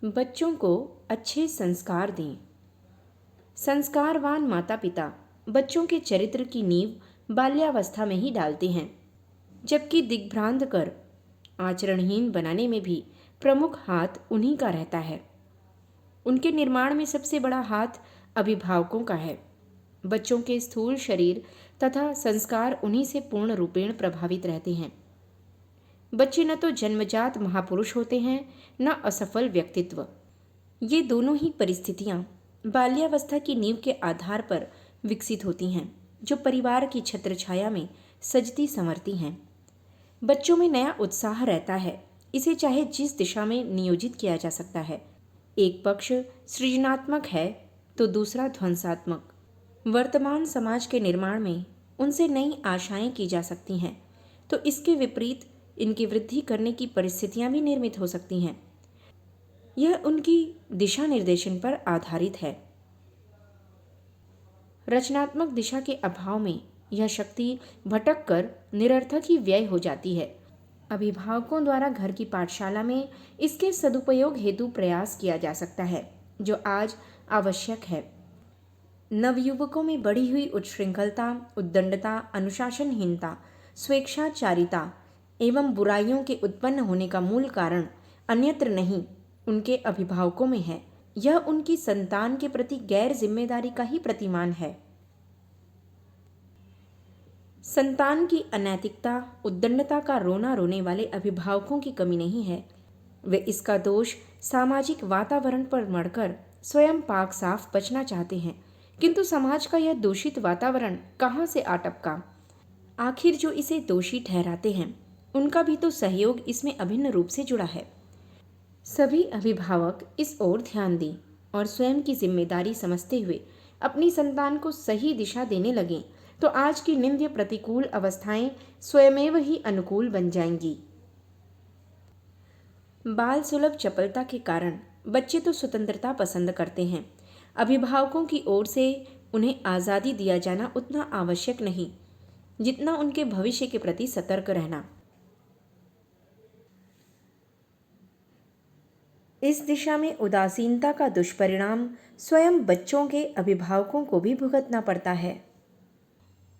बच्चों को अच्छे संस्कार दें। संस्कारवान माता पिता बच्चों के चरित्र की नींव बाल्यावस्था में ही डालते हैं, जबकि दिग्भ्रांत कर आचरणहीन बनाने में भी प्रमुख हाथ उन्हीं का रहता है। उनके निर्माण में सबसे बड़ा हाथ अभिभावकों का है। बच्चों के स्थूल शरीर तथा संस्कार उन्हीं से पूर्ण रूपेण प्रभावित रहते हैं। बच्चे न तो जन्मजात महापुरुष होते हैं, न असफल व्यक्तित्व। ये दोनों ही परिस्थितियां बाल्यावस्था की नींव के आधार पर विकसित होती हैं, जो परिवार की छत्रछाया में सजती संवरती हैं। बच्चों में नया उत्साह रहता है, इसे चाहे जिस दिशा में नियोजित किया जा सकता है। एक पक्ष सृजनात्मक है तो दूसरा ध्वंसात्मक। वर्तमान समाज के निर्माण में उनसे नई आशाएं की जा सकती हैं, तो इसके विपरीत इनकी वृद्धि करने की परिस्थितियां भी निर्मित हो सकती हैं। यह उनकी दिशा निर्देशन पर आधारित है। रचनात्मक दिशा के अभाव में यह शक्ति भटक कर निरर्थक ही व्यय हो जाती है। अभिभावकों द्वारा घर की पाठशाला में इसके सदुपयोग हेतु प्रयास किया जा सकता है, जो आज आवश्यक है। नवयुवकों में बढ़ी हुई उच्छृंखलता, उद्दंडता, अनुशासनहीनता, स्वेच्छाचारिता एवं बुराइयों के उत्पन्न होने का मूल कारण अन्यत्र नहीं, उनके अभिभावकों में है। यह उनकी संतान के प्रति गैर जिम्मेदारी का ही प्रतिमान है। संतान की अनैतिकता, उद्दंडता का रोना रोने वाले अभिभावकों की कमी नहीं है। वे इसका दोष सामाजिक वातावरण पर मढ़कर स्वयं पाक साफ बचना चाहते हैं, किंतु समाज का यह दूषित वातावरण कहाँ से आ टपका। आखिर जो इसे दोषी ठहराते हैं, उनका भी तो सहयोग इसमें अभिन्न रूप से जुड़ा है। सभी अभिभावक इस ओर ध्यान दें और स्वयं की जिम्मेदारी समझते हुए अपनी संतान को सही दिशा देने लगें, तो आज की निंद्य प्रतिकूल अवस्थाएं स्वयमेव ही अनुकूल बन जाएंगी। बाल सुलभ चपलता के कारण बच्चे तो स्वतंत्रता पसंद करते हैं। अभिभावकों की ओर से उन्हें आज़ादी दिया जाना उतना आवश्यक नहीं, जितना उनके भविष्य के प्रति सतर्क रहना। इस दिशा में उदासीनता का दुष्परिणाम स्वयं बच्चों के अभिभावकों को भी भुगतना पड़ता है।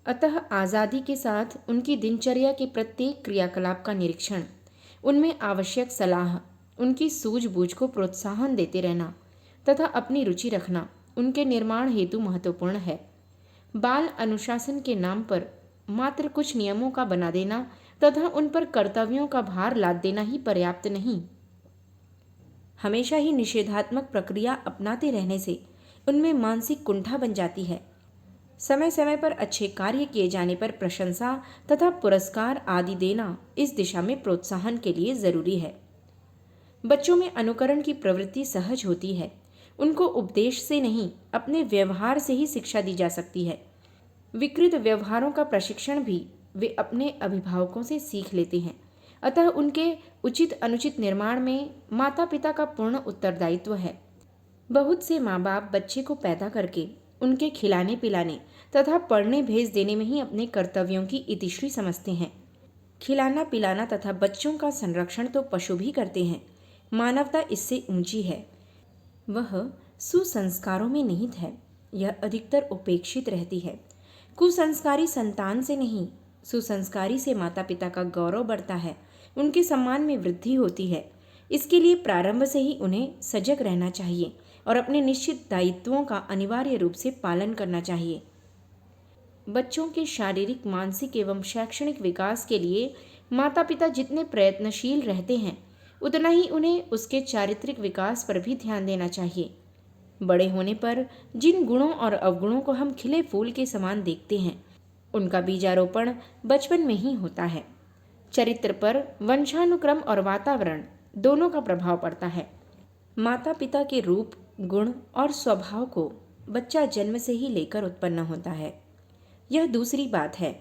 अतः आज़ादी के साथ उनकी दिनचर्या के प्रत्येक क्रियाकलाप का निरीक्षण, उनमें आवश्यक सलाह, उनकी सूझबूझ को प्रोत्साहन देते रहना तथा अपनी रुचि रखना उनके निर्माण हेतु महत्वपूर्ण है। बाल अनुशासन के नाम पर मात्र कुछ नियमों का बना देना तथा उन पर कर्तव्यों का भार लाद देना ही पर्याप्त नहीं। हमेशा ही निषेधात्मक प्रक्रिया अपनाते रहने से उनमें मानसिक कुंठा बन जाती है। समय समय पर अच्छे कार्य किए जाने पर प्रशंसा तथा पुरस्कार आदि देना इस दिशा में प्रोत्साहन के लिए जरूरी है। बच्चों में अनुकरण की प्रवृत्ति सहज होती है। उनको उपदेश से नहीं, अपने व्यवहार से ही शिक्षा दी जा सकती है। विकृत व्यवहारों का प्रशिक्षण भी वे अपने अभिभावकों से सीख लेते हैं। अतः उनके उचित अनुचित निर्माण में माता पिता का पूर्ण उत्तरदायित्व है। बहुत से माँ बाप बच्चे को पैदा करके उनके खिलाने पिलाने तथा पढ़ने भेज देने में ही अपने कर्तव्यों की इतिश्री समझते हैं। खिलाना पिलाना तथा बच्चों का संरक्षण तो पशु भी करते हैं। मानवता इससे ऊंची है। वह सुसंस्कारों में निहित है। यह अधिकतर उपेक्षित रहती है। कुसंस्कारी संतान से नहीं, सुसंस्कारी से माता पिता का गौरव बढ़ता है, उनके सम्मान में वृद्धि होती है। इसके लिए प्रारंभ से ही उन्हें सजग रहना चाहिए और अपने निश्चित दायित्वों का अनिवार्य रूप से पालन करना चाहिए। बच्चों के शारीरिक, मानसिक एवं शैक्षणिक विकास के लिए माता पिता जितने प्रयत्नशील रहते हैं, उतना ही उन्हें उसके चारित्रिक विकास पर भी ध्यान देना चाहिए। बड़े होने पर जिन गुणों और अवगुणों को हम खिले फूल के समान देखते हैं, उनका बीजारोपण बचपन में ही होता है। चरित्र पर वंशानुक्रम और वातावरण दोनों का प्रभाव पड़ता है। माता पिता के रूप, गुण और स्वभाव को बच्चा जन्म से ही लेकर उत्पन्न होता है। यह दूसरी बात है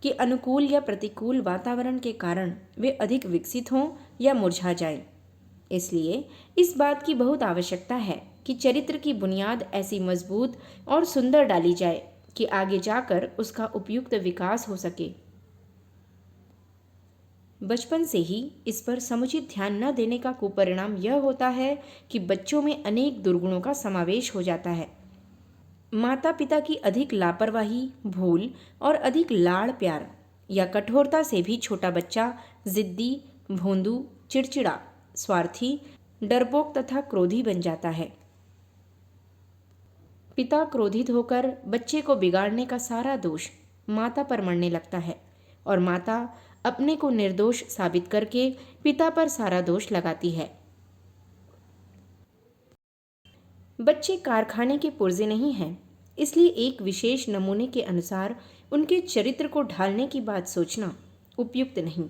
कि अनुकूल या प्रतिकूल वातावरण के कारण वे अधिक विकसित हों या मुरझा जाएं। इसलिए इस बात की बहुत आवश्यकता है कि चरित्र की बुनियाद ऐसी मजबूत और सुंदर डाली जाए कि आगे जाकर उसका उपयुक्त विकास हो सके। बचपन से ही इस पर समुचित ध्यान न देने का कुपरिणाम यह होता है कि बच्चों में अनेक दुर्गुणों का समावेश हो जाता है। माता पिता की अधिक लापरवाही, भूल और अधिक लाड़ प्यार या कठोरता से भी छोटा बच्चा जिद्दी, भोंदू, चिड़चिड़ा, स्वार्थी, डरपोक तथा क्रोधी बन जाता है। पिता क्रोधित होकर बच्चे को बिगाड़ने का सारा दोष माता पर मढ़ने लगता है और माता अपने को निर्दोष साबित करके पिता पर सारा दोष लगाती है। बच्चे कारखाने के पुर्जे नहीं हैं, इसलिए एक विशेष नमूने के अनुसार उनके चरित्र को ढालने की बात सोचना उपयुक्त नहीं।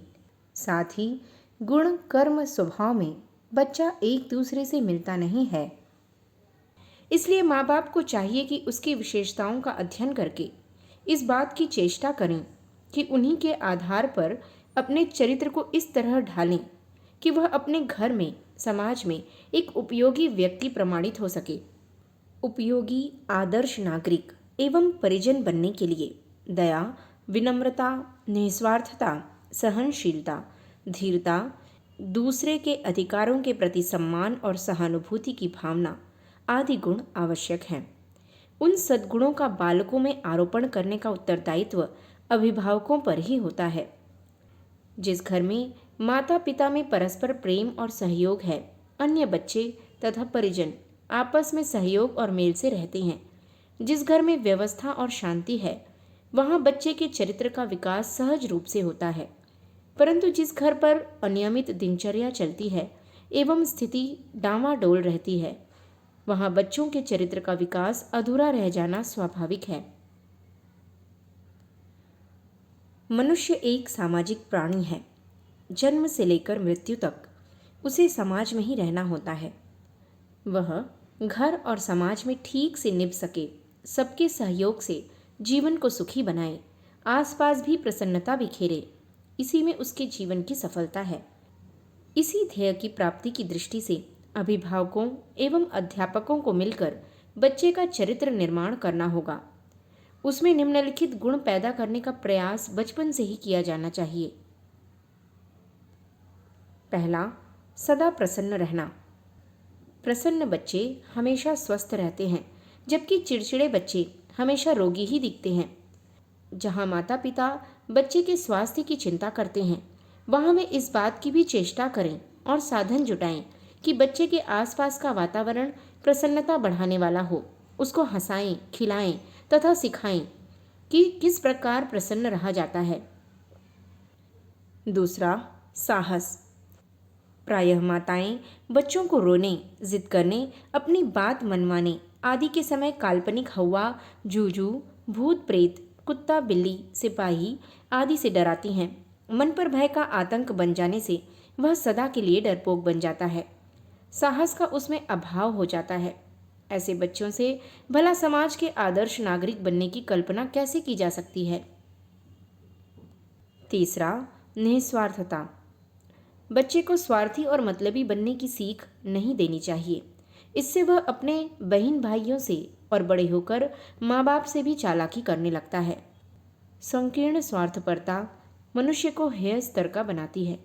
साथ ही गुण, कर्म, स्वभाव में बच्चा एक दूसरे से मिलता नहीं है। इसलिए माँ बाप को चाहिए कि उसकी विशेषताओं का अध्ययन करके इस बात की चेष्टा करें कि उन्हीं के आधार पर अपने चरित्र को इस तरह ढालें कि वह अपने घर में, समाज में एक उपयोगी व्यक्ति प्रमाणित हो सके। उपयोगी आदर्श नागरिक एवं परिजन बनने के लिए दया, विनम्रता, निस्वार्थता, सहनशीलता, धीरता, दूसरे के अधिकारों के प्रति सम्मान और सहानुभूति की भावना आदि गुण आवश्यक हैं। उन सद्गुणों का बालकों में आरोपण करने का उत्तरदायित्व अभिभावकों पर ही होता है। जिस घर में माता पिता में परस्पर प्रेम और सहयोग है, अन्य बच्चे तथा परिजन आपस में सहयोग और मेल से रहते हैं। जिस घर में व्यवस्था और शांति है, वहाँ बच्चे के चरित्र का विकास सहज रूप से होता है। परंतु जिस घर पर अनियमित दिनचर्या चलती है एवं स्थिति डामाडोल रहती है, वहाँ बच्चों के चरित्र का विकास अधूरा रह जाना स्वाभाविक है। मनुष्य एक सामाजिक प्राणी है। जन्म से लेकर मृत्यु तक उसे समाज में ही रहना होता है। वह घर और समाज में ठीक से निभ सके, सबके सहयोग से जीवन को सुखी बनाए, आसपास भी प्रसन्नता बिखेरे, इसी में उसके जीवन की सफलता है। इसी ध्येय की प्राप्ति की दृष्टि से अभिभावकों एवं अध्यापकों को मिलकर बच्चे का चरित्र निर्माण करना होगा। उसमें निम्नलिखित गुण पैदा करने का प्रयास बचपन से ही किया जाना चाहिए। पहला, सदा प्रसन्न रहना। प्रसन्न बच्चे हमेशा स्वस्थ रहते हैं, जबकि चिड़चिड़े बच्चे हमेशा रोगी ही दिखते हैं। जहाँ माता पिता बच्चे के स्वास्थ्य की चिंता करते हैं, वहाँ वे इस बात की भी चेष्टा करें और साधन जुटाएं कि बच्चे के आसपास का वातावरण प्रसन्नता बढ़ाने वाला हो। उसको हंसाएं, खिलाएं तथा सिखाएं कि किस प्रकार प्रसन्न रहा जाता है। दूसरा, साहस। प्रायः माताएं बच्चों को रोने, जिद करने, अपनी बात मनवाने आदि के समय काल्पनिक हौवा, जूजू, भूत प्रेत, कुत्ता बिल्ली, सिपाही आदि से डराती हैं। मन पर भय का आतंक बन जाने से वह सदा के लिए डरपोक बन जाता है। साहस का उसमें अभाव हो जाता है। ऐसे बच्चों से भला समाज के आदर्श नागरिक बनने की कल्पना कैसे की जा सकती है। तीसरा, निस्वार्थता। बच्चे को स्वार्थी और मतलबी बनने की सीख नहीं देनी चाहिए। इससे वह अपने बहन भाइयों से और बड़े होकर माँ बाप से भी चालाकी करने लगता है। संकीर्ण स्वार्थपरता मनुष्य को हेय स्तर का बनाती है।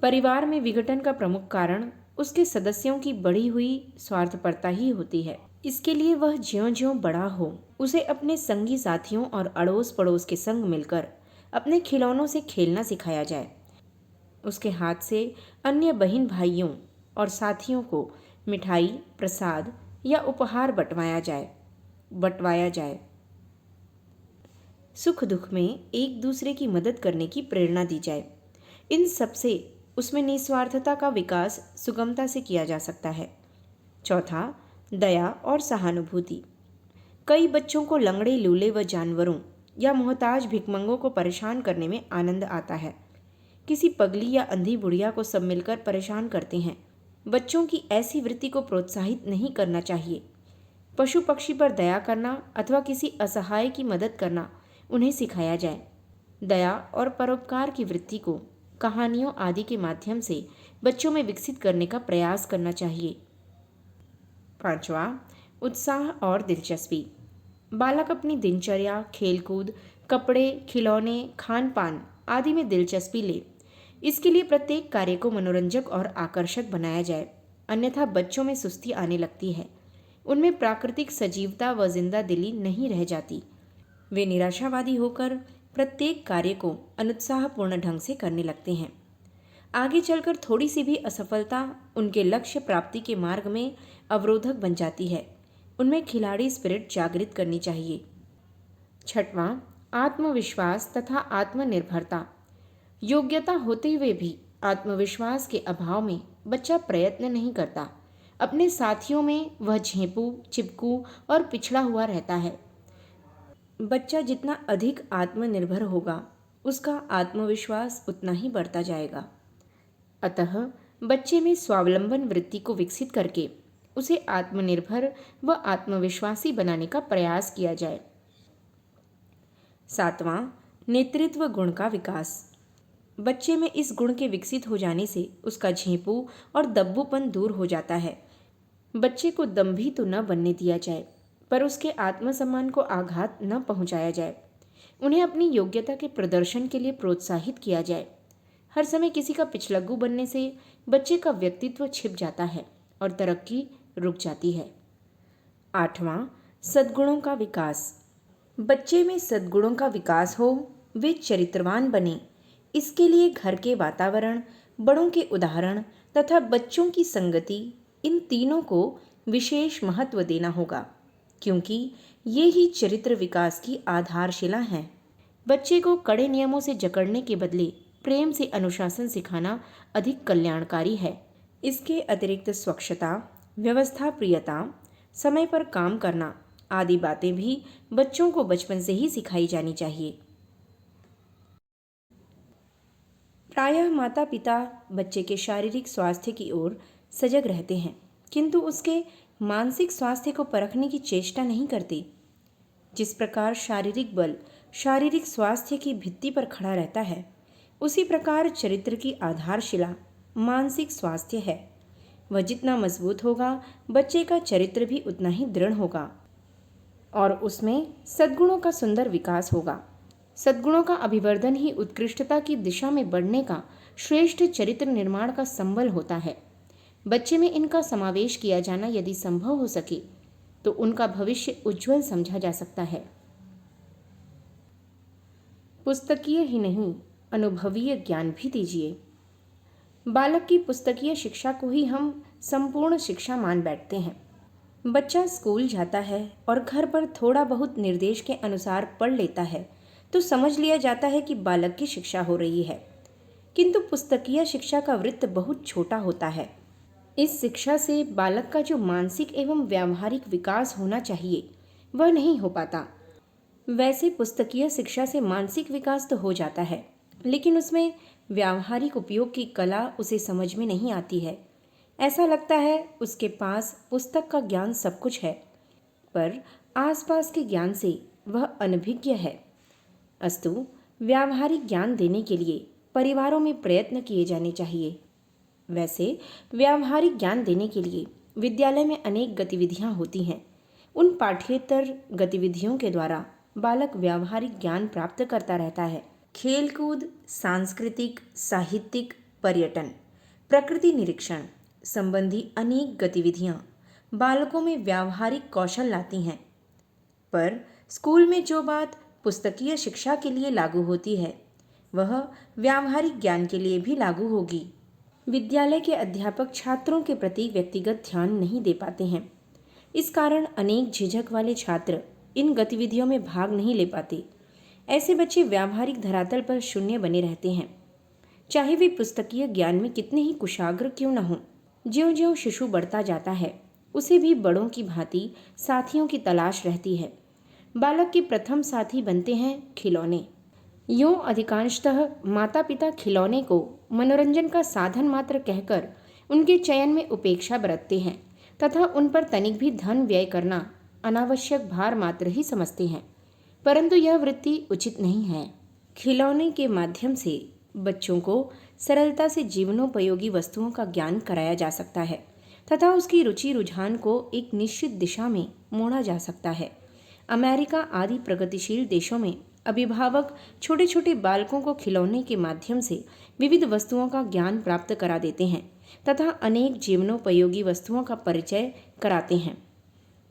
परिवार में विघटन का प्रमुख कारण उसके सदस्यों की बढ़ी हुई स्वार्थपरता ही होती है। इसके लिए वह ज्यों-ज्यों बड़ा हो, उसे अपने संगी साथियों और अड़ोस पड़ोस के संग मिलकर अपने खिलौनों से खेलना सिखाया जाए। उसके हाथ से अन्य बहन भाइयों और साथियों को मिठाई, प्रसाद या उपहार बंटवाया जाए। सुख दुख में एक दूसरे की मदद करने की प्रेरणा दी जाए। इन सबसे उसमें निस्वार्थता का विकास सुगमता से किया जा सकता है। चौथा, दया और सहानुभूति। कई बच्चों को लंगड़े, लूले व जानवरों या मोहताज भिखमंगों को परेशान करने में आनंद आता है। किसी पगली या अंधी बुढ़िया को सब मिलकर परेशान करते हैं। बच्चों की ऐसी वृत्ति को प्रोत्साहित नहीं करना चाहिए। पशु पक्षी पर दया करना अथवा किसी असहाय की मदद करना उन्हें सिखाया जाए। दया और परोपकार की वृत्ति को कहानियों आदि के माध्यम से बच्चों में विकसित करने का प्रयास करना चाहिए। पांचवा, उत्साह और दिलचस्पी। बालक अपनी दिनचर्या, खेलकूद, कपड़े, खिलौने, खान पान आदि में दिलचस्पी ले। इसके लिए प्रत्येक कार्य को मनोरंजक और आकर्षक बनाया जाए, अन्यथा बच्चों में सुस्ती आने लगती है। उनमें प्राकृतिक सजीवता व जिंदा दिली नहीं रह जाती। वे निराशावादी होकर प्रत्येक कार्य को अनुत्साहपूर्ण ढंग से करने लगते हैं। आगे चलकर थोड़ी सी भी असफलता उनके लक्ष्य प्राप्ति के मार्ग में अवरोधक बन जाती है। उनमें खिलाड़ी स्पिरिट जागृत करनी चाहिए। छठवां, आत्मविश्वास तथा आत्मनिर्भरता। योग्यता होते हुए भी आत्मविश्वास के अभाव में बच्चा प्रयत्न नहीं करता। अपने साथियों में वह झेंपू, चिपकू और पिछड़ा हुआ रहता है। बच्चा जितना अधिक आत्मनिर्भर होगा, उसका आत्मविश्वास उतना ही बढ़ता जाएगा। अतः बच्चे में स्वावलंबन वृत्ति को विकसित करके उसे आत्मनिर्भर व आत्मविश्वासी बनाने का प्रयास किया जाए। सातवां, नेतृत्व गुण का विकास। बच्चे में इस गुण के विकसित हो जाने से उसका झेंपू और दब्बूपन दूर हो जाता है। बच्चे को दंभी तो न बनने दिया जाए, पर उसके आत्मसम्मान को आघात न पहुंचाया जाए। उन्हें अपनी योग्यता के प्रदर्शन के लिए प्रोत्साहित किया जाए। हर समय किसी का पिछलग्गू बनने से बच्चे का व्यक्तित्व छिप जाता है और तरक्की रुक जाती है। आठवां, सद्गुणों का विकास। बच्चे में सद्गुणों का विकास हो, वे चरित्रवान बने, इसके लिए घर के वातावरण, बड़ों के उदाहरण तथा बच्चों की संगति, इन तीनों को विशेष महत्व देना होगा, क्योंकि ये ही चरित्र विकास की आधारशिला हैं। बच्चे को कड़े नियमों से जकड़ने के बदले प्रेम से अनुशासन सिखाना अधिक कल्याणकारी है। इसके अतिरिक्त स्वच्छता, व्यवस्था प्रियता, समय पर काम करना आदि बातें भी बच्चों को बचपन से ही सिखाई जानी चाहिए। प्रायः माता पिता बच्चे के शारीरिक स्वास्थ्य की ओर सजग रहते हैं, किंतु उसके मानसिक स्वास्थ्य को परखने की चेष्टा नहीं करते। जिस प्रकार शारीरिक बल शारीरिक स्वास्थ्य की भित्ति पर खड़ा रहता है, उसी प्रकार चरित्र की आधारशिला मानसिक स्वास्थ्य है। वह जितना मजबूत होगा, बच्चे का चरित्र भी उतना ही दृढ़ होगा और उसमें सद्गुणों का सुंदर विकास होगा। सद्गुणों का अभिवर्धन ही उत्कृष्टता की दिशा में बढ़ने का श्रेष्ठ चरित्र निर्माण का संबल होता है। बच्चे में इनका समावेश किया जाना यदि संभव हो सके तो उनका भविष्य उज्जवल समझा जा सकता है। पुस्तकीय ही नहीं, अनुभवीय ज्ञान भी दीजिए। बालक की पुस्तकीय शिक्षा को ही हम संपूर्ण शिक्षा मान बैठते हैं। बच्चा स्कूल जाता है और घर पर थोड़ा बहुत निर्देश के अनुसार पढ़ लेता है तो समझ लिया जाता है कि बालक की शिक्षा हो रही है, किंतु पुस्तकीय शिक्षा का वृत्त बहुत छोटा होता है। इस शिक्षा से बालक का जो मानसिक एवं व्यावहारिक विकास होना चाहिए वह नहीं हो पाता। वैसे पुस्तकीय शिक्षा से मानसिक विकास तो हो जाता है, लेकिन उसमें व्यावहारिक उपयोग की कला उसे समझ में नहीं आती है। ऐसा लगता है उसके पास पुस्तक का ज्ञान सब कुछ है, पर आसपास के ज्ञान से वह अनभिज्ञ है। अस्तु, व्यावहारिक ज्ञान देने के लिए परिवारों में प्रयत्न किए जाने चाहिए। वैसे व्यावहारिक ज्ञान देने के लिए विद्यालय में अनेक गतिविधियां होती हैं। उन पाठ्येतर गतिविधियों के द्वारा बालक व्यावहारिक ज्ञान प्राप्त करता रहता है। खेलकूद, सांस्कृतिक, साहित्यिक, पर्यटन, प्रकृति निरीक्षण संबंधी अनेक गतिविधियां बालकों में व्यावहारिक कौशल लाती हैं। पर स्कूल में जो बात पुस्तकीय शिक्षा के लिए लागू होती है, वह व्यावहारिक ज्ञान के लिए भी लागू होगी। विद्यालय के अध्यापक छात्रों के प्रति व्यक्तिगत ध्यान नहीं दे पाते हैं। इस कारण अनेक झिझक वाले छात्र इन गतिविधियों में भाग नहीं ले पाते। ऐसे बच्चे व्यावहारिक धरातल पर शून्य बने रहते हैं, चाहे वे पुस्तकीय ज्ञान में कितने ही कुशाग्र क्यों न हों। ज्यों-ज्यों शिशु बढ़ता जाता है, उसे भी बड़ों की भांति साथियों की तलाश रहती है। बालक के प्रथम साथी बनते हैं खिलौने। यूँ अधिकांशतः माता पिता खिलौने को मनोरंजन का साधन मात्र कहकर उनके चयन में उपेक्षा बरतते हैं तथा उन पर तनिक भी धन व्यय करना अनावश्यक भार मात्र ही समझते हैं, परंतु यह वृत्ति उचित नहीं है। खिलौने के माध्यम से बच्चों को सरलता से जीवनोपयोगी वस्तुओं का ज्ञान कराया जा सकता है तथा उसकी रुचि रुझान को एक निश्चित दिशा में मोड़ा जा सकता है। अमेरिका आदि प्रगतिशील देशों में अभिभावक छोटे छोटे बालकों को खिलौने के माध्यम से विविध वस्तुओं का ज्ञान प्राप्त करा देते हैं तथा अनेक जीवनोपयोगी वस्तुओं का परिचय कराते हैं।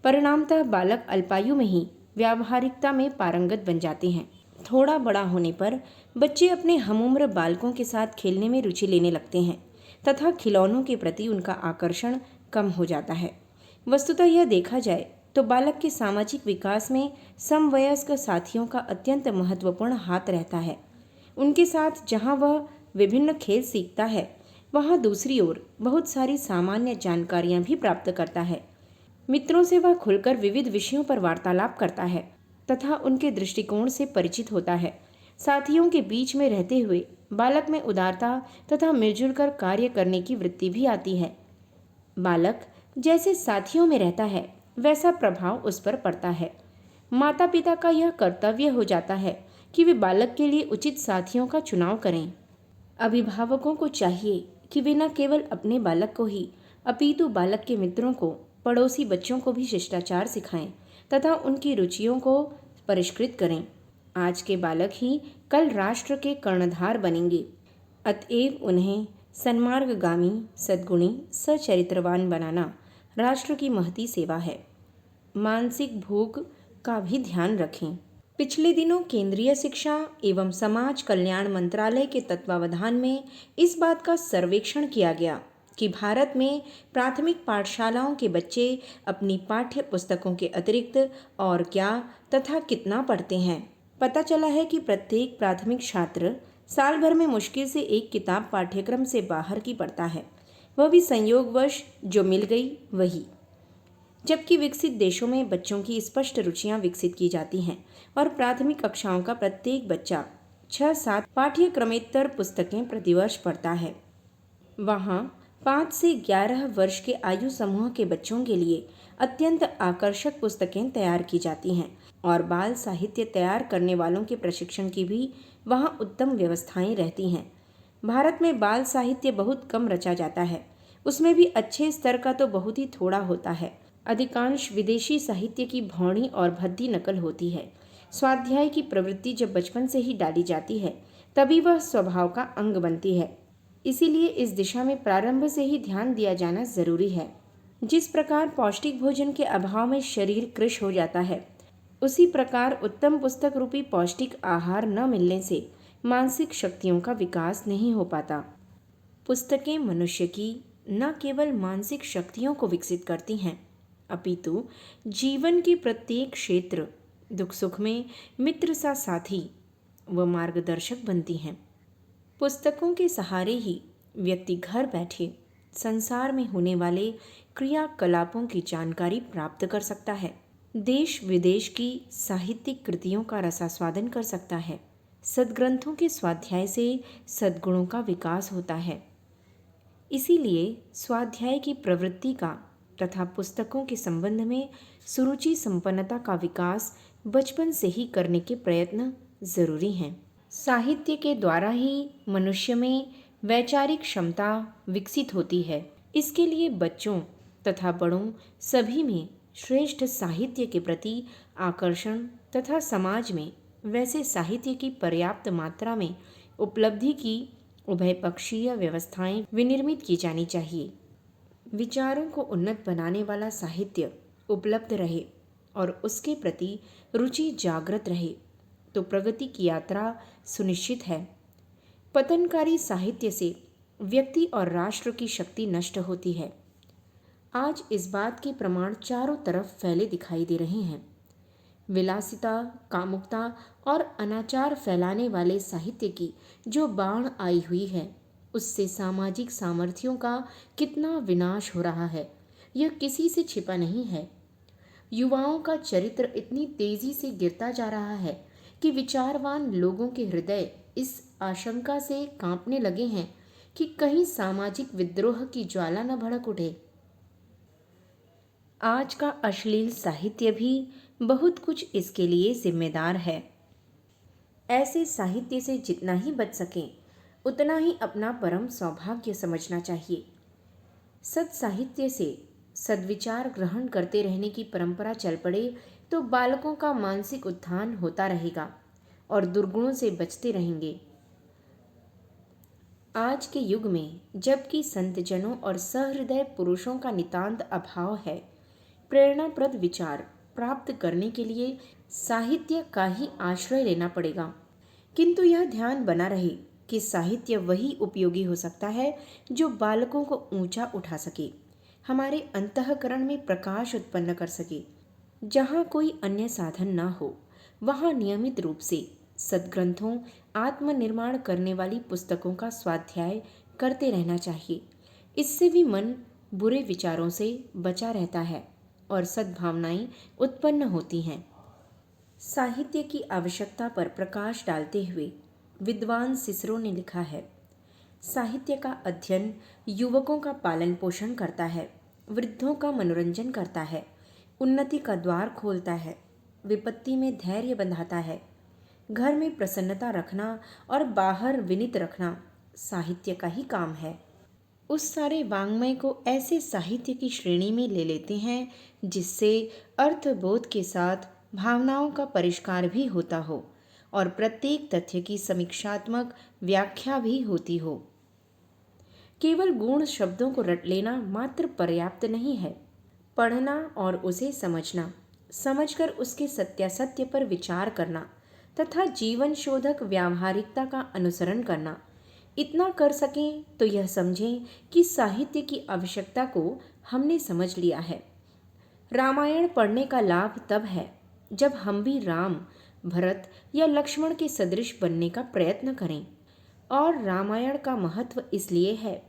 परिणामतः बालक अल्पायु में ही व्यावहारिकता में पारंगत बन जाते हैं। थोड़ा बड़ा होने पर बच्चे अपने हमउम्र बालकों के साथ खेलने में रुचि लेने लगते हैं तथा खिलौनों के प्रति उनका आकर्षण कम हो जाता है। वस्तुतः यह देखा जाए तो बालक के सामाजिक विकास में समवयस्क साथियों का अत्यंत महत्वपूर्ण हाथ रहता है। उनके साथ जहाँ वह विभिन्न खेल सीखता है, वहाँ दूसरी ओर बहुत सारी सामान्य जानकारियाँ भी प्राप्त करता है। मित्रों से वह खुलकर विविध विषयों पर वार्तालाप करता है तथा उनके दृष्टिकोण से परिचित होता है। साथियों के बीच में रहते हुए बालक में उदारता तथा मिलजुल कर कार्य करने की वृत्ति भी आती है। बालक जैसे साथियों में रहता है, वैसा प्रभाव उस पर पड़ता है। माता पिता का यह कर्तव्य हो जाता है कि वे बालक के लिए उचित साथियों का चुनाव करें। अभिभावकों को चाहिए कि वे न केवल अपने बालक को ही अपितु बालक के मित्रों को, पड़ोसी बच्चों को भी शिष्टाचार सिखाएं तथा उनकी रुचियों को परिष्कृत करें। आज के बालक ही कल राष्ट्र के कर्णधार बनेंगे। अतएव उन्हें सन्मार्गगामी, सद्गुणी, सचरित्रवान बनाना राष्ट्र की महती सेवा है। मानसिक भूख का भी ध्यान रखें। पिछले दिनों केंद्रीय शिक्षा एवं समाज कल्याण मंत्रालय के तत्वावधान में इस बात का सर्वेक्षण किया गया कि भारत में प्राथमिक पाठशालाओं के बच्चे अपनी पाठ्य पुस्तकों के अतिरिक्त और क्या तथा कितना पढ़ते हैं। पता चला है कि प्रत्येक प्राथमिक छात्र साल भर में मुश्किल से एक किताब पाठ्यक्रम से बाहर की पढ़ता है, वह भी संयोगवश जो मिल गई वही। जबकि विकसित देशों में बच्चों की स्पष्ट रुचियां विकसित की जाती हैं और प्राथमिक कक्षाओं का प्रत्येक बच्चा 6-7 पाठ्यक्रमेतर पुस्तकें प्रतिवर्ष पढ़ता है। वहाँ 5 से 11 वर्ष के आयु समूह के बच्चों के लिए अत्यंत आकर्षक पुस्तकें तैयार की जाती हैं और बाल साहित्य तैयार करने वालों के प्रशिक्षण की भी वहाँ उत्तम व्यवस्थाएं रहती हैं। भारत में बाल साहित्य बहुत कम रचा जाता है, उसमें भी अच्छे स्तर का तो बहुत ही थोड़ा होता है। अधिकांश विदेशी साहित्य की भौणी और भद्दी नकल होती है। स्वाध्याय की प्रवृत्ति जब बचपन से ही डाली जाती है, तभी वह स्वभाव का अंग बनती है। इसीलिए इस दिशा में प्रारंभ से ही ध्यान दिया जाना जरूरी है। जिस प्रकार पौष्टिक भोजन के अभाव में शरीर कृश हो जाता है, उसी प्रकार उत्तम पुस्तक रूपी पौष्टिक आहार न मिलने से मानसिक शक्तियों का विकास नहीं हो पाता। पुस्तकें मनुष्य की न केवल मानसिक शक्तियों को विकसित करती हैं, अपितु जीवन के प्रत्येक क्षेत्र, दुख सुख में मित्र सा साथी व मार्गदर्शक बनती हैं। पुस्तकों के सहारे ही व्यक्ति घर बैठे संसार में होने वाले क्रियाकलापों की जानकारी प्राप्त कर सकता है, देश विदेश की साहित्यिक कृतियों का रसास्वादन कर सकता है। सद्ग्रंथों के स्वाध्याय से सद्गुणों का विकास होता है। इसीलिए स्वाध्याय की प्रवृत्ति का तथा पुस्तकों के संबंध में सुरुचि संपन्नता का विकास बचपन से ही करने के प्रयत्न जरूरी हैं। साहित्य के द्वारा ही मनुष्य में वैचारिक क्षमता विकसित होती है। इसके लिए बच्चों तथा बड़ों सभी में श्रेष्ठ साहित्य के प्रति आकर्षण तथा समाज में वैसे साहित्य की पर्याप्त मात्रा में उपलब्धि की उभयपक्षीय व्यवस्थाएं विनिर्मित की जानी चाहिए। विचारों को उन्नत बनाने वाला साहित्य उपलब्ध रहे और उसके प्रति रुचि जागृत रहे तो प्रगति की यात्रा सुनिश्चित है। पतनकारी साहित्य से व्यक्ति और राष्ट्र की शक्ति नष्ट होती है। आज इस बात के प्रमाण चारों तरफ फैले दिखाई दे रहे हैं। विलासिता, कामुकता और अनाचार फैलाने वाले साहित्य की जो बाढ़ आई हुई है, उससे सामाजिक सामर्थ्यों का कितना विनाश हो रहा है, यह किसी से छिपा नहीं है। युवाओं का चरित्र इतनी तेजी से गिरता जा रहा है कि विचारवान लोगों के हृदय इस आशंका से कांपने लगे हैं कि कहीं सामाजिक विद्रोह की ज्वाला न भड़क उठे। आज का अश्लील साहित्य भी बहुत कुछ इसके लिए जिम्मेदार है। ऐसे साहित्य से जितना ही बच सकें उतना ही अपना परम सौभाग्य समझना चाहिए। सत्साहित्य से सद्विचार ग्रहण करते रहने की परंपरा चल पड़े तो बालकों का मानसिक उत्थान होता रहेगा और दुर्गुणों से बचते रहेंगे। आज के युग में जबकि संतजनों और सहृदय पुरुषों का नितांत अभाव है, प्रेरणाप्रद विचार प्राप्त करने के लिए साहित्य का ही आश्रय लेना पड़ेगा। किंतु यह ध्यान बना रहे कि साहित्य वही उपयोगी हो सकता है जो बालकों को ऊंचा उठा सके, हमारे अंतःकरण में प्रकाश उत्पन्न कर सके। जहाँ कोई अन्य साधन न हो, वहाँ नियमित रूप से सद्ग्रंथों, आत्मनिर्माण करने वाली पुस्तकों का स्वाध्याय करते रहना चाहिए। इससे भी मन बुरे विचारों से बचा रहता है और सद्भावनाएं उत्पन्न होती हैं। साहित्य की आवश्यकता पर प्रकाश डालते हुए विद्वान सिसरो ने लिखा है, साहित्य का अध्ययन युवकों का पालन पोषण करता है, वृद्धों का मनोरंजन करता है, उन्नति का द्वार खोलता है, विपत्ति में धैर्य बंधाता है। घर में प्रसन्नता रखना और बाहर विनीत रखना साहित्य का ही काम है। उस सारे वाङ्मय को ऐसे साहित्य की श्रेणी में ले लेते हैं जिससे अर्थबोध के साथ भावनाओं का परिष्कार भी होता हो और प्रत्येक तथ्य की समीक्षात्मक व्याख्या भी होती हो। केवल गूढ़ शब्दों को रट लेना मात्र पर्याप्त नहीं है। पढ़ना और उसे समझना, समझकर उसके सत्यासत्य पर विचार करना तथा जीवन शोधक व्यावहारिकता का अनुसरण करना, इतना कर सकें तो यह समझें कि साहित्य की आवश्यकता को हमने समझ लिया है। रामायण पढ़ने का लाभ तब है जब हम भी राम, भरत या लक्ष्मण के सदृश बनने का प्रयत्न करें। और रामायण का महत्व इसलिए है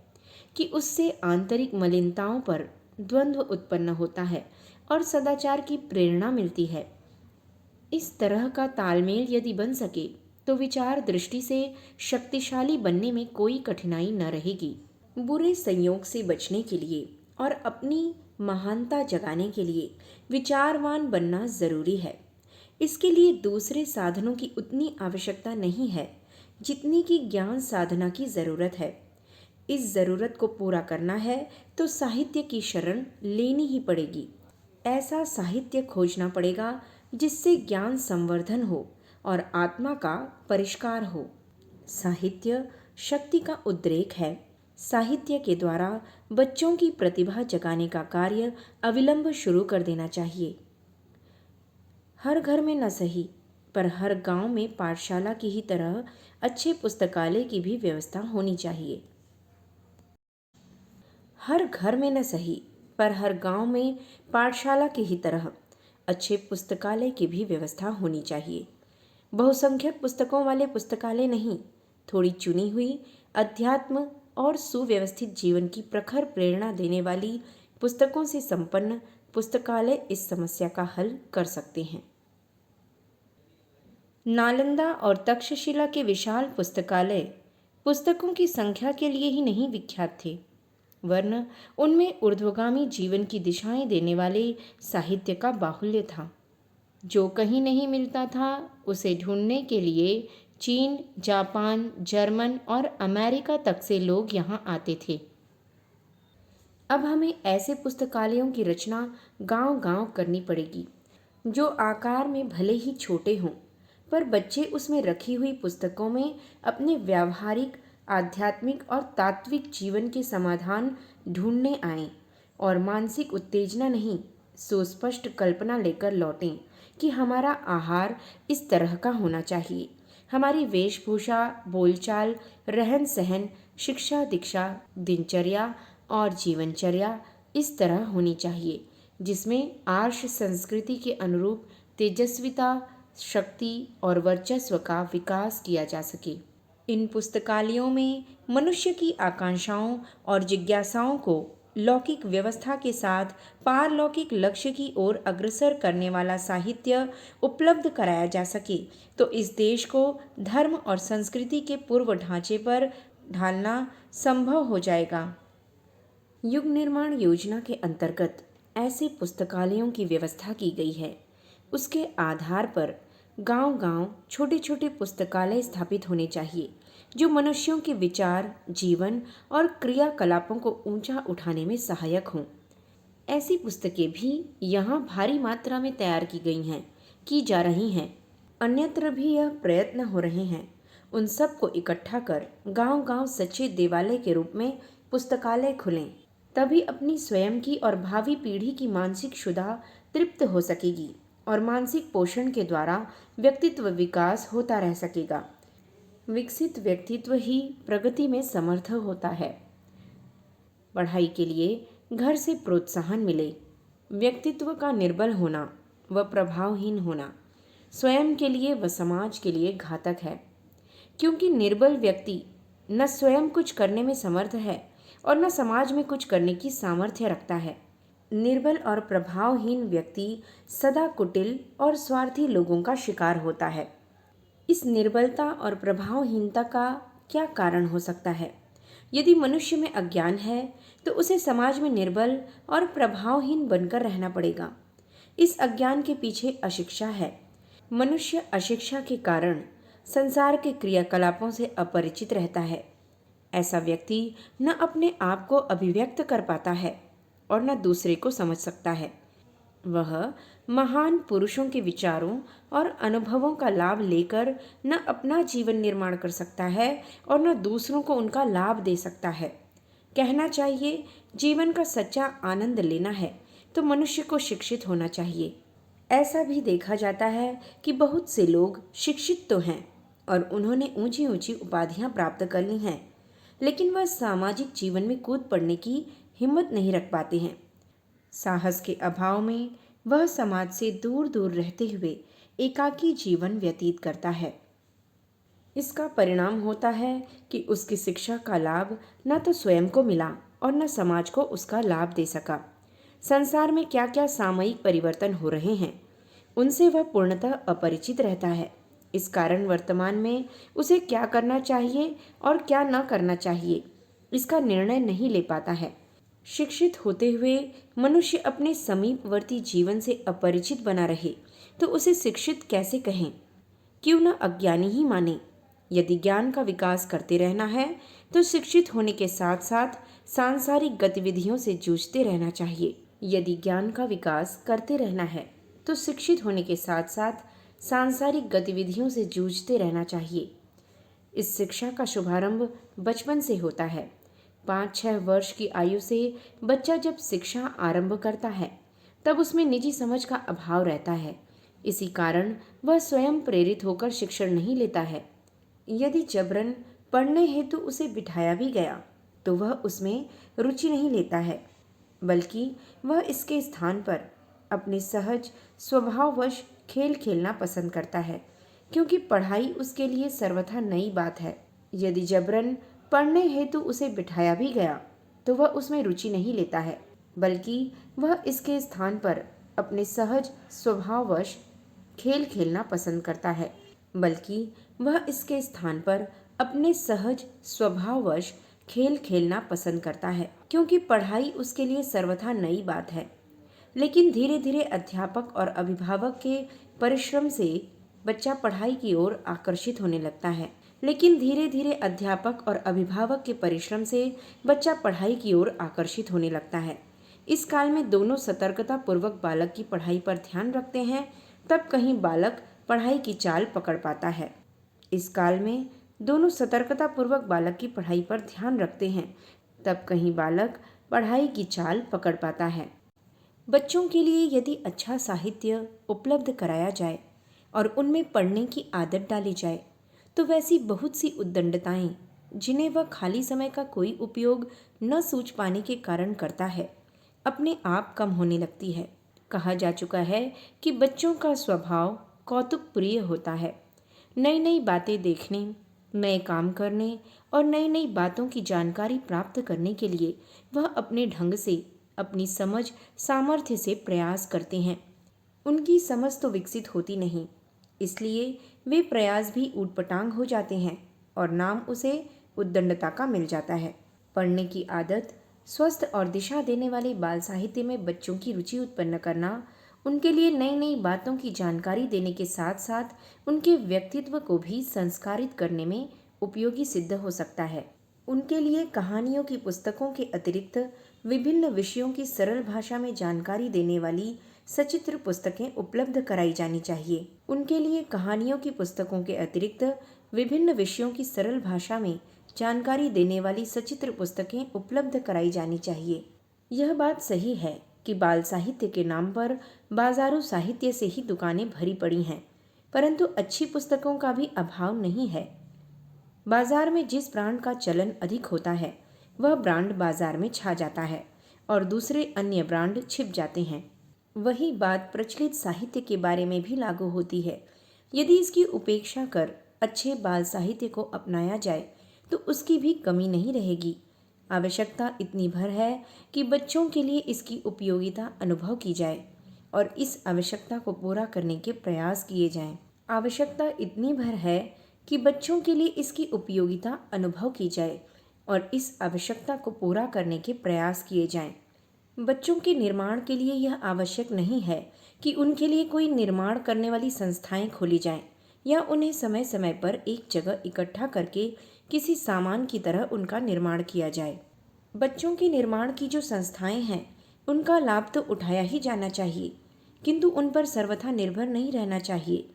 कि उससे आंतरिक मलिनताओं पर द्वंद्व उत्पन्न होता है और सदाचार की प्रेरणा मिलती है। इस तरह का तालमेल यदि बन सके तो विचार दृष्टि से शक्तिशाली बनने में कोई कठिनाई न रहेगी। बुरे संयोग से बचने के लिए और अपनी महानता जगाने के लिए विचारवान बनना जरूरी है। इसके लिए दूसरे साधनों की उतनी आवश्यकता नहीं है जितनी कि ज्ञान साधना की जरूरत है। इस जरूरत को पूरा करना है तो साहित्य की शरण लेनी ही पड़ेगी। ऐसा साहित्य खोजना पड़ेगा जिससे ज्ञान संवर्धन हो और आत्मा का परिष्कार हो। साहित्य शक्ति का उद्रेक है। साहित्य के द्वारा बच्चों की प्रतिभा जगाने का कार्य अविलंब शुरू कर देना चाहिए। हर घर में न सही पर हर गांव में पाठशाला की ही तरह अच्छे पुस्तकालय की भी व्यवस्था होनी चाहिए। हर घर में न सही पर हर गांव में पाठशाला की ही तरह अच्छे पुस्तकालय की भी व्यवस्था होनी चाहिए। बहुसंख्यक पुस्तकों वाले पुस्तकालय नहीं, थोड़ी चुनी हुई अध्यात्म और सुव्यवस्थित जीवन की प्रखर प्रेरणा देने वाली पुस्तकों से संपन्न पुस्तकालय इस समस्या का हल कर सकते हैं। नालंदा और तक्षशिला के विशाल पुस्तकालय पुस्तकों की संख्या के लिए ही नहीं विख्यात थे, वरन उनमें ऊर्ध्वगामी जीवन की दिशाएं देने वाले साहित्य का बाहुल्य था। जो कहीं नहीं मिलता था उसे ढूंढने के लिए चीन, जापान, जर्मन और अमेरिका तक से लोग यहाँ आते थे। अब हमें ऐसे पुस्तकालयों की रचना गांव-गांव करनी पड़ेगी जो आकार में भले ही छोटे हों, पर बच्चे उसमें रखी हुई पुस्तकों में अपने व्यावहारिक, आध्यात्मिक और तात्विक जीवन के समाधान ढूंढने आएं और मानसिक उत्तेजना नहीं, सुस्पष्ट कल्पना लेकर लौटें कि हमारा आहार इस तरह का होना चाहिए, हमारी वेशभूषा, बोलचाल, रहन सहन, शिक्षा दीक्षा, दिनचर्या और जीवनचर्या इस तरह होनी चाहिए जिसमें आर्ष संस्कृति के अनुरूप तेजस्विता, शक्ति और वर्चस्व का विकास किया जा सके। इन पुस्तकालयों में मनुष्य की आकांक्षाओं और जिज्ञासाओं को लौकिक व्यवस्था के साथ पारलौकिक लक्ष्य की ओर अग्रसर करने वाला साहित्य उपलब्ध कराया जा सके तो इस देश को धर्म और संस्कृति के पूर्व ढांचे पर ढालना संभव हो जाएगा। युग निर्माण योजना के अंतर्गत ऐसे पुस्तकालयों की व्यवस्था की गई है। उसके आधार पर गांव-गांव छोटे-छोटे पुस्तकालय स्थापित होने चाहिए जो मनुष्यों के विचार, जीवन और क्रियाकलापों को ऊंचा उठाने में सहायक हों। ऐसी पुस्तकें भी यहाँ भारी मात्रा में तैयार की गई हैं, की जा रही हैं। अन्यत्र भी यह प्रयत्न हो रहे हैं। उन सब को इकट्ठा कर गांव-गांव सच्चे देवालय के रूप में पुस्तकालय खुलें। तभी अपनी स्वयं की और भावी पीढ़ी की मानसिक क्षुधा तृप्त हो सकेगी और मानसिक पोषण के द्वारा व्यक्तित्व विकास होता रह सकेगा। विकसित व्यक्तित्व ही प्रगति में समर्थ होता है। पढ़ाई के लिए घर से प्रोत्साहन मिले। व्यक्तित्व का निर्बल होना व प्रभावहीन होना स्वयं के लिए व समाज के लिए घातक है, क्योंकि निर्बल व्यक्ति न स्वयं कुछ करने में समर्थ है और न समाज में कुछ करने की सामर्थ्य रखता है। निर्बल और प्रभावहीन व्यक्ति सदा कुटिल और स्वार्थी लोगों का शिकार होता है। इस निर्बलता और प्रभावहीनता का क्या कारण हो सकता है? यदि मनुष्य में अज्ञान है तो उसे समाज में निर्बल और प्रभावहीन बनकर रहना पड़ेगा। इस अज्ञान के पीछे अशिक्षा है। मनुष्य अशिक्षा के कारण संसार के क्रियाकलापों से अपरिचित रहता है। ऐसा व्यक्ति न अपने आप को अभिव्यक्त कर पाता है और न दूसरे को समझ सकता है। वह महान पुरुषों के विचारों और अनुभवों का लाभ लेकर न अपना जीवन निर्माण कर सकता है और न दूसरों को उनका लाभ दे सकता है। कहना चाहिए, जीवन का सच्चा आनंद लेना है तो मनुष्य को शिक्षित होना चाहिए। ऐसा भी देखा जाता है कि बहुत से लोग शिक्षित तो हैं और उन्होंने ऊंची ऊंची उपाधियां प्राप्त कर ली हैं, लेकिन वह सामाजिक जीवन में कूद पड़ने की हिम्मत नहीं रख पाते हैं। साहस के अभाव में वह समाज से दूर दूर रहते हुए एकाकी जीवन व्यतीत करता है। इसका परिणाम होता है कि उसकी शिक्षा का लाभ न तो स्वयं को मिला और न समाज को उसका लाभ दे सका। संसार में क्या क्या सामयिक परिवर्तन हो रहे हैं, उनसे वह पूर्णतः अपरिचित रहता है। इस कारण वर्तमान में उसे क्या करना चाहिए और क्या न करना चाहिए, इसका निर्णय नहीं ले पाता है। शिक्षित होते हुए मनुष्य अपने समीपवर्ती जीवन से अपरिचित बना रहे तो उसे शिक्षित कैसे कहें? क्यों न अज्ञानी ही माने। यदि ज्ञान का विकास करते रहना है तो शिक्षित होने के साथ साथ सांसारिक गतिविधियों से जूझते रहना चाहिए। यदि ज्ञान का विकास करते रहना है तो शिक्षित होने के साथ साथ सांसारिक गतिविधियों से जूझते रहना चाहिए। इस शिक्षा का शुभारंभ बचपन से होता है। 5-6 वर्ष की आयु से बच्चा जब शिक्षा आरंभ करता है तब उसमें निजी समझ का अभाव रहता है। इसी कारण वह स्वयं प्रेरित होकर शिक्षण नहीं लेता है। यदि जबरन पढ़ने हेतु उसे बिठाया भी गया तो वह उसमें रुचि नहीं लेता है, बल्कि वह इसके स्थान पर अपने सहज स्वभाववश खेल खेलना पसंद करता है, क्योंकि पढ़ाई उसके लिए सर्वथा नई बात है। यदि जबरन पढ़ने हेतु उसे बिठाया भी गया तो वह उसमें रुचि नहीं लेता है, बल्कि वह इसके स्थान पर अपने सहज स्वभाववश खेल खेलना पसंद करता है बल्कि वह इसके स्थान पर अपने सहज स्वभाववश खेल खेलना पसंद करता है, क्योंकि पढ़ाई उसके लिए सर्वथा नई बात है। लेकिन धीरे धीरे अध्यापक और अभिभावक के परिश्रम से बच्चा पढ़ाई की ओर आकर्षित होने लगता है। लेकिन धीरे धीरे अध्यापक और अभिभावक के परिश्रम से बच्चा पढ़ाई की ओर आकर्षित होने लगता है। इस काल में दोनों सतर्कता पूर्वक बालक की पढ़ाई पर ध्यान रखते हैं, तब कहीं बालक पढ़ाई की चाल पकड़ पाता है। इस काल में दोनों सतर्कता पूर्वक बालक की पढ़ाई पर ध्यान रखते हैं, तब कहीं बालक पढ़ाई की चाल पकड़ पाता है। बच्चों के लिए यदि अच्छा साहित्य उपलब्ध कराया जाए और उनमें पढ़ने की आदत डाली जाए तो वैसी बहुत सी उद्दंडताएं जिन्हें वह खाली समय का कोई उपयोग न सूझ पाने के कारण करता है, अपने आप कम होने लगती है। कहा जा चुका है कि बच्चों का स्वभाव कौतुक प्रिय होता है। नई नई बातें देखने, नए काम करने और नई नई बातों की जानकारी प्राप्त करने के लिए वह अपने ढंग से, अपनी समझ सामर्थ्य से प्रयास करते हैं। उनकी समझ तो विकसित होती नहीं, इसलिए वे प्रयास भी ऊटपटांग हो जाते हैं और नाम उसे उद्दंडता का मिल जाता है। पढ़ने की आदत, स्वस्थ और दिशा देने वाले बाल साहित्य में बच्चों की रुचि उत्पन्न करना, उनके लिए नई नई बातों की जानकारी देने के साथ साथ उनके व्यक्तित्व को भी संस्कारित करने में उपयोगी सिद्ध हो सकता है। उनके लिए कहानियों की पुस्तकों के अतिरिक्त विभिन्न विषयों की सरल भाषा में जानकारी देने वाली सचित्र पुस्तकें उपलब्ध कराई जानी चाहिए। उनके लिए कहानियों की पुस्तकों के अतिरिक्त विभिन्न विषयों की सरल भाषा में जानकारी देने वाली सचित्र पुस्तकें उपलब्ध कराई जानी चाहिए। यह बात सही है कि बाल साहित्य के नाम पर बाजारू साहित्य से ही दुकानें भरी पड़ी हैं, परंतु अच्छी पुस्तकों का भी अभाव नहीं है। बाजार में जिस ब्रांड का चलन अधिक होता है वह ब्रांड बाजार में छा जाता है और दूसरे अन्य ब्रांड छिप जाते हैं। वही बात प्रचलित साहित्य के बारे में भी लागू होती है। यदि इसकी उपेक्षा कर अच्छे बाल साहित्य को अपनाया जाए तो उसकी भी कमी नहीं रहेगी। आवश्यकता इतनी भर है कि बच्चों के लिए इसकी उपयोगिता अनुभव की जाए और इस आवश्यकता को पूरा करने के प्रयास किए जाएं। आवश्यकता इतनी भर है कि बच्चों के लिए इसकी उपयोगिता अनुभव की जाए और इस आवश्यकता को पूरा करने के प्रयास किए जाएं। बच्चों के निर्माण के लिए यह आवश्यक नहीं है कि उनके लिए कोई निर्माण करने वाली संस्थाएं खोली जाएं या उन्हें समय समय पर एक जगह इकट्ठा करके किसी सामान की तरह उनका निर्माण किया जाए। बच्चों के निर्माण की जो संस्थाएं हैं उनका लाभ तो उठाया ही जाना चाहिए, किंतु उन पर सर्वथा निर्भर नहीं रहना चाहिए।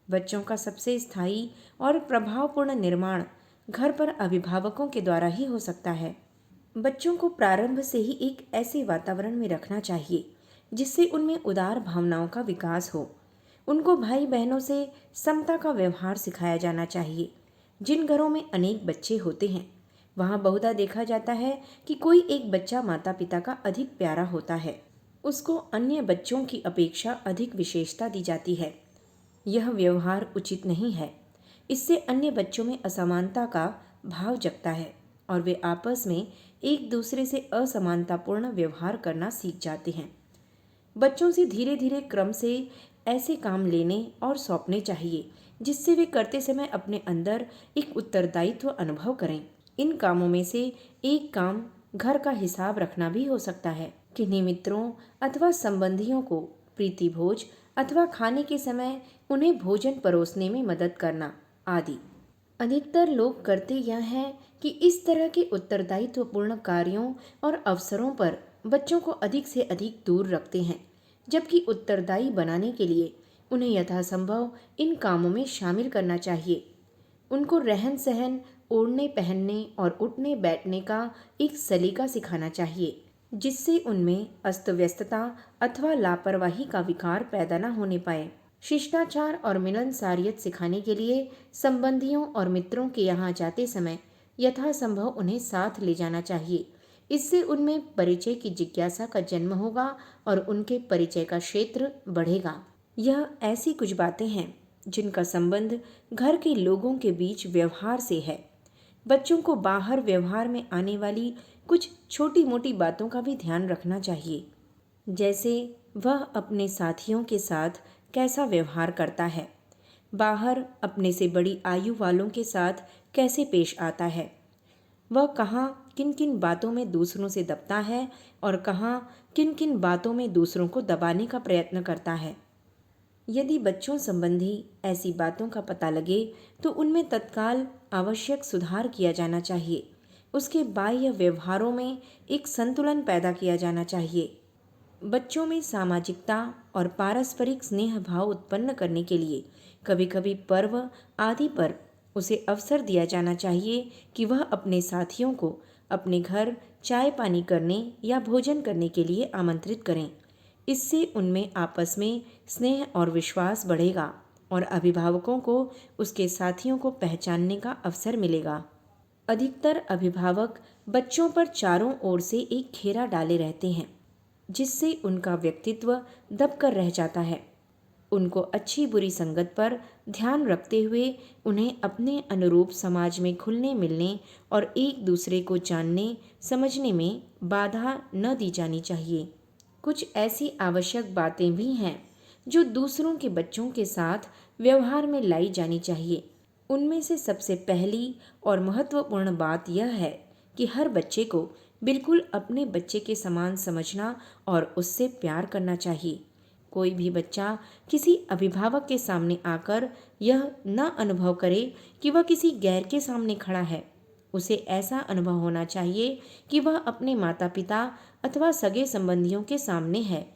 बच्चों का सबसे स्थायी और प्रभावपूर्ण निर्माण घर पर अभिभावकों के द्वारा ही हो सकता है। बच्चों को प्रारंभ से ही एक ऐसे वातावरण में रखना चाहिए जिससे उनमें उदार भावनाओं का विकास हो। उनको भाई बहनों से समता का व्यवहार सिखाया जाना चाहिए। जिन घरों में अनेक बच्चे होते हैं वहाँ बहुधा देखा जाता है कि कोई एक बच्चा माता पिता का अधिक प्यारा होता है, उसको अन्य बच्चों की अपेक्षा अधिक विशेषता दी जाती है। यह व्यवहार उचित नहीं है। इससे अन्य बच्चों में असमानता का भाव जगता है और वे आपस में एक दूसरे से असमानतापूर्ण व्यवहार करना सीख जाते हैं। बच्चों से धीरे धीरे क्रम से ऐसे काम लेने और सौंपने चाहिए जिससे वे करते समय अपने अंदर एक उत्तरदायित्व अनुभव करें। इन कामों में से एक काम घर का हिसाब रखना भी हो सकता है। किन्हीं मित्रों अथवा संबंधियों को प्रीति भोज अथवा खाने के समय उन्हें भोजन परोसने में मदद करना आदि। अधिकतर लोग करते यह हैं कि इस तरह के उत्तरदायित्वपूर्ण कार्यों और अवसरों पर बच्चों को अधिक से अधिक दूर रखते हैं, जबकि उत्तरदायी बनाने के लिए उन्हें यथासंभव इन कामों में शामिल करना चाहिए। उनको रहन सहन, ओढ़ने पहनने और उठने बैठने का एक सलीका सिखाना चाहिए जिससे उनमें अस्त व्यस्तता अथवा लापरवाही का विकार पैदा न होने पाए। शिष्टाचार और मिलनसारियत सिखाने के लिए संबंधियों और मित्रों के यहाँ जाते समय यथासंभव उन्हें साथ ले जाना चाहिए। इससे उनमें परिचय की जिज्ञासा का जन्म होगा और उनके परिचय का क्षेत्र बढ़ेगा। यह ऐसी कुछ बातें हैं जिनका संबंध घर के लोगों के बीच व्यवहार से है। बच्चों को बाहर व्यवहार में आने वाली कुछ छोटी मोटी बातों का भी ध्यान रखना चाहिए, जैसे वह अपने साथियों के साथ कैसा व्यवहार करता है, बाहर अपने से बड़ी आयु वालों के साथ कैसे पेश आता है, वह कहाँ किन किन बातों में दूसरों से दबता है और कहाँ किन किन बातों में दूसरों को दबाने का प्रयत्न करता है। यदि बच्चों संबंधी ऐसी बातों का पता लगे तो उनमें तत्काल आवश्यक सुधार किया जाना चाहिए। उसके बाह्य व्यवहारों में एक संतुलन पैदा किया जाना चाहिए। बच्चों में सामाजिकता और पारस्परिक स्नेह भाव उत्पन्न करने के लिए कभी कभी पर्व आदि पर उसे अवसर दिया जाना चाहिए कि वह अपने साथियों को अपने घर चाय पानी करने या भोजन करने के लिए आमंत्रित करें। इससे उनमें आपस में स्नेह और विश्वास बढ़ेगा और अभिभावकों को उसके साथियों को पहचानने का अवसर मिलेगा। अधिकतर अभिभावक बच्चों पर चारों ओर से एक घेरा डाले रहते हैं जिससे उनका व्यक्तित्व दबकर रह जाता है। उनको अच्छी बुरी संगत पर ध्यान रखते हुए उन्हें अपने अनुरूप समाज में घुलने मिलने और एक दूसरे को जानने समझने में बाधा न दी जानी चाहिए। कुछ ऐसी आवश्यक बातें भी हैं जो दूसरों के बच्चों के साथ व्यवहार में लाई जानी चाहिए। उनमें से सबसे पहली और महत्वपूर्ण बात यह है कि हर बच्चे को बिल्कुल अपने बच्चे के समान समझना और उससे प्यार करना चाहिए। कोई भी बच्चा किसी अभिभावक के सामने आकर यह न अनुभव करे कि वह किसी गैर के सामने खड़ा है। उसे ऐसा अनुभव होना चाहिए कि वह अपने माता पिता अथवा सगे संबंधियों के सामने है।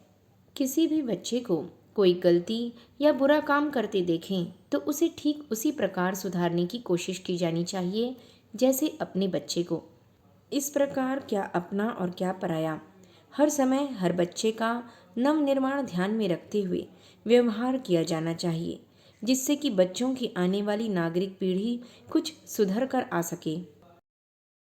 किसी भी बच्चे को कोई गलती या बुरा काम करते देखें तो उसे ठीक उसी प्रकार सुधारने की कोशिश की जानी चाहिए जैसे अपने बच्चे को। इस प्रकार क्या अपना और क्या पराया, हर समय हर बच्चे का नव निर्माण ध्यान में रखते हुए व्यवहार किया जाना चाहिए, जिससे कि बच्चों की आने वाली नागरिक पीढ़ी कुछ सुधर कर आ सके।